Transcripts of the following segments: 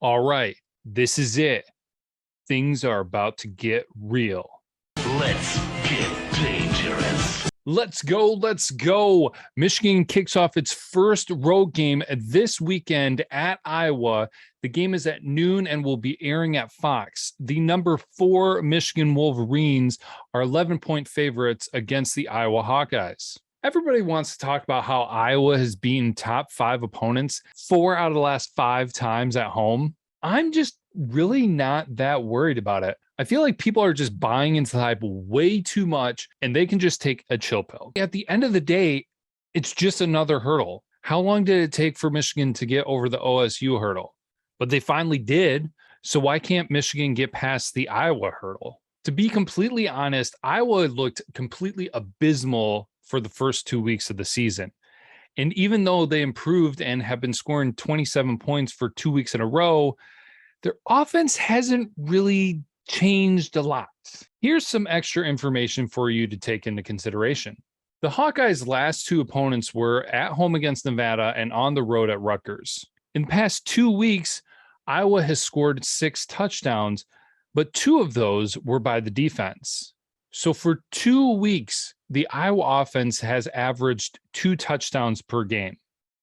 All right, this is it. Things are about to get real. Let's get dangerous. Let's go. Let's go. Michigan kicks off its first road game this weekend at Iowa. The game is at noon and will be airing at Fox. The number 4 Michigan Wolverines are 11-point favorites against the Iowa Hawkeyes. Everybody wants to talk about how Iowa has beaten top 5 opponents 4 out of the last 5 times at home. I'm just really not that worried about it. I feel like people are just buying into the hype way too much and they can just take a chill pill. At the end of the day, it's just another hurdle. How long did it take for Michigan to get over the OSU hurdle? But they finally did. So why can't Michigan get past the Iowa hurdle? To be completely honest, Iowa looked completely abysmal for the first 2 weeks of the season. And even though they improved and have been scoring 27 points for 2 weeks in a row, their offense hasn't really changed a lot. Here's some extra information for you to take into consideration. The Hawkeyes' last 2 opponents were at home against Nevada and on the road at Rutgers. In the past 2 weeks, Iowa has scored 6 touchdowns, but 2 of those were by the defense. So for 2 weeks, the Iowa offense has averaged 2 touchdowns per game.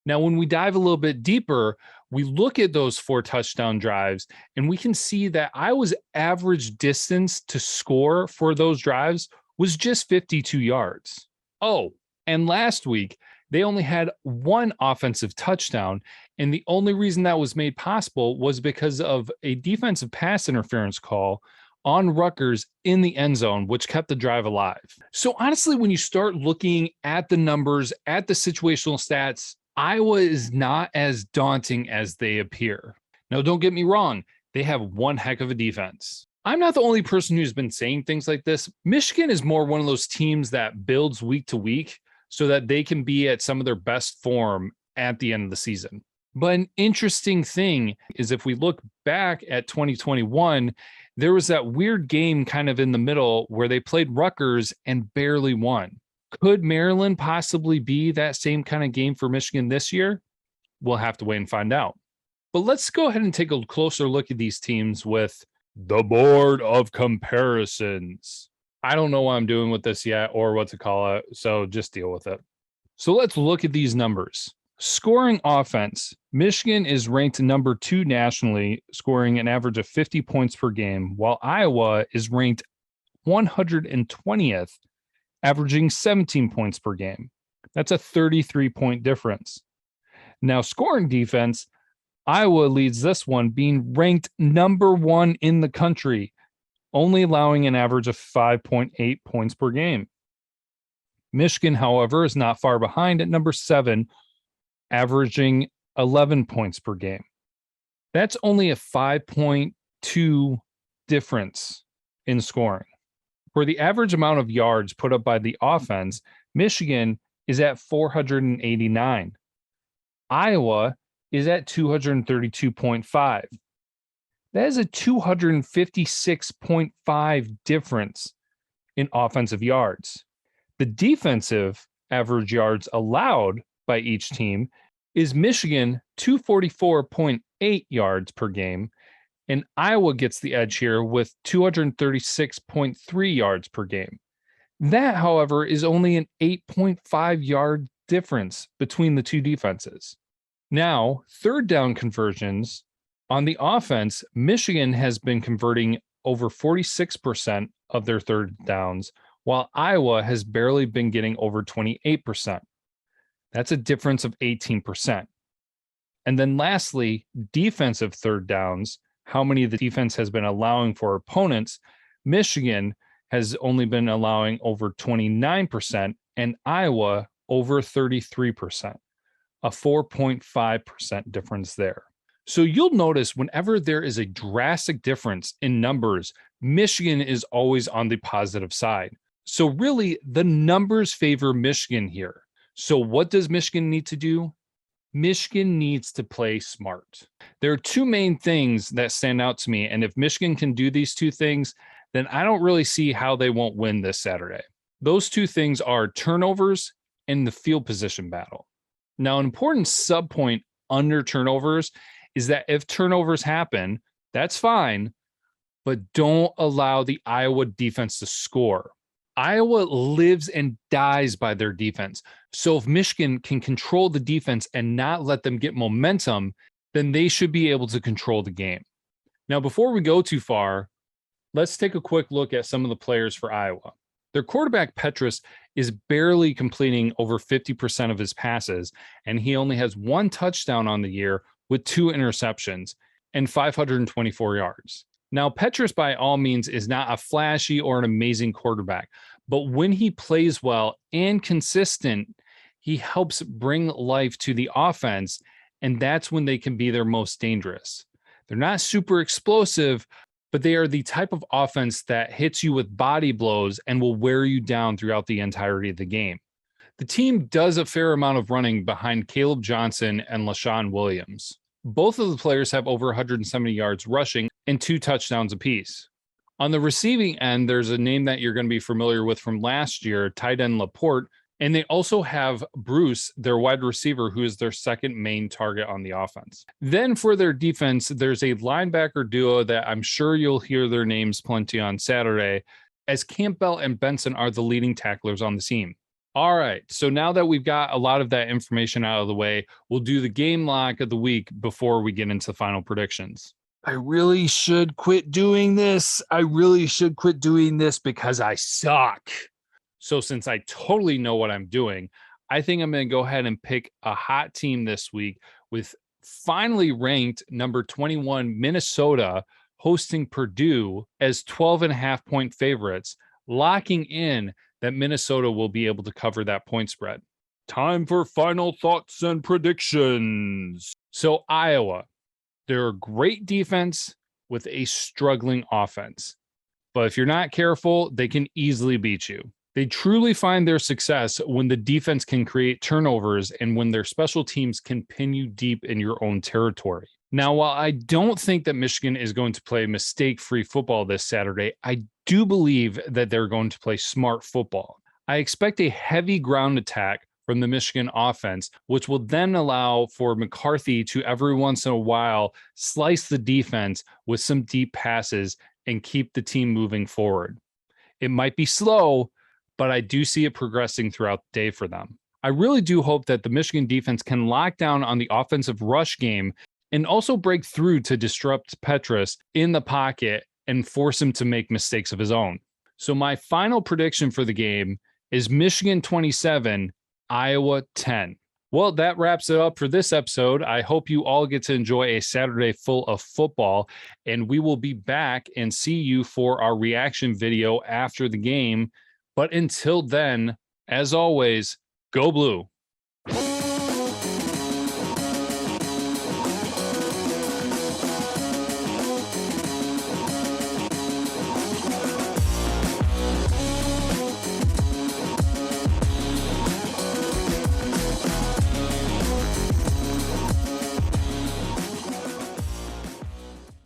Now, when we dive a little bit deeper, we look at those 4 touchdown drives and we can see that Iowa's average distance to score for those drives was just 52 yards. Oh, and last week, they only had 1 offensive touchdown. And the only reason that was made possible was because of a defensive pass interference call on Rutgers in the end zone, which kept the drive alive. So honestly, when you start looking at the numbers, at the situational stats, Iowa is not as daunting as they appear. Now, don't get me wrong. They have one heck of a defense. I'm not the only person who's been saying things like this. Michigan is more one of those teams that builds week to week so that they can be at some of their best form at the end of the season. But an interesting thing is if we look back at 2021, there was that weird game kind of in the middle where they played Rutgers and barely won. Could Maryland possibly be that same kind of game for Michigan this year? We'll have to wait and find out. But let's go ahead and take a closer look at these teams with the board of comparisons. I don't know what I'm doing with this yet or what to call it, so just deal with it. So let's look at these numbers. Scoring offense, Michigan is ranked number 2 nationally, scoring an average of 50 points per game, while Iowa is ranked 120th, averaging 17 points per game. That's a 33-point difference. Now, scoring defense, Iowa leads this one, being ranked number 1 in the country, only allowing an average of 5.8 points per game. Michigan, however, is not far behind at number 7, averaging 11 points per game. That's only a 5.2 difference in scoring. For the average amount of yards put up by the offense, Michigan is at 489. Iowa is at 232.5. That is a 256.5 difference in offensive yards. The defensive average yards allowed by each team is Michigan 244.8 yards per game, and Iowa gets the edge here with 236.3 yards per game. That, however, is only an 8.5 yard difference between the two defenses. Now, third down conversions. On the offense, Michigan has been converting over 46% of their third downs, while Iowa has barely been getting over 28%. That's a difference of 18%. And then lastly, defensive third downs, how many the defense has been allowing for opponents. Michigan has only been allowing over 29% and Iowa over 33%, a 4.5% difference there. So you'll notice whenever there is a drastic difference in numbers, Michigan is always on the positive side. So really, the numbers favor Michigan here. So what does Michigan need to do? Michigan needs to play smart. There are 2 main things that stand out to me. And if Michigan can do these 2 things, then I don't really see how they won't win this Saturday. Those 2 things are turnovers and the field position battle. Now, an important sub point under turnovers is that if turnovers happen, that's fine, but don't allow the Iowa defense to score. Iowa lives and dies by their defense. So if Michigan can control the defense and not let them get momentum, then they should be able to control the game. Now, before we go too far, let's take a quick look at some of the players for Iowa. Their quarterback, Petrus, is barely completing over 50% of his passes, and he only has 1 touchdown on the year with 2 interceptions and 524 yards. Now, Petrus, by all means, is not a flashy or an amazing quarterback, but when he plays well and consistent, he helps bring life to the offense, and that's when they can be their most dangerous. They're not super explosive, but they are the type of offense that hits you with body blows and will wear you down throughout the entirety of the game. The team does a fair amount of running behind Caleb Johnson and LaShawn Williams. Both of the players have over 170 yards rushing and 2 touchdowns apiece. On the receiving end, there's a name that you're going to be familiar with from last year, tight end Laporte, and they also have Bruce, their wide receiver, who is their second main target on the offense. Then for their defense, there's a linebacker duo that I'm sure you'll hear their names plenty on Saturday, as Campbell and Benson are the leading tacklers on the team. All right, so now that we've got a lot of that information out of the way, we'll do the game lock of the week before we get into final predictions. I really should quit doing this. Because I suck. So since I totally know what I'm doing, I think I'm going to go ahead and pick a hot team this week with finally ranked number 21 Minnesota hosting Purdue as 12.5-point favorites, locking in that Minnesota will be able to cover that point spread. Time for final thoughts and predictions. So Iowa, they're a great defense with a struggling offense. But if you're not careful, they can easily beat you. They truly find their success when the defense can create turnovers and when their special teams can pin you deep in your own territory. Now, while I don't think that Michigan is going to play mistake-free football this Saturday, I do believe that they're going to play smart football. I expect a heavy ground attack from the Michigan offense, which will then allow for McCarthy to every once in a while slice the defense with some deep passes and keep the team moving forward. It might be slow, but I do see it progressing throughout the day for them. I really do hope that the Michigan defense can lock down on the offensive rush game and also break through to disrupt Petrus in the pocket and force him to make mistakes of his own. So my final prediction for the game is Michigan 27, Iowa 10. Well, that wraps it up for this episode. I hope you all get to enjoy a Saturday full of football, and we will be back and see you for our reaction video after the game. But until then, as always, go blue.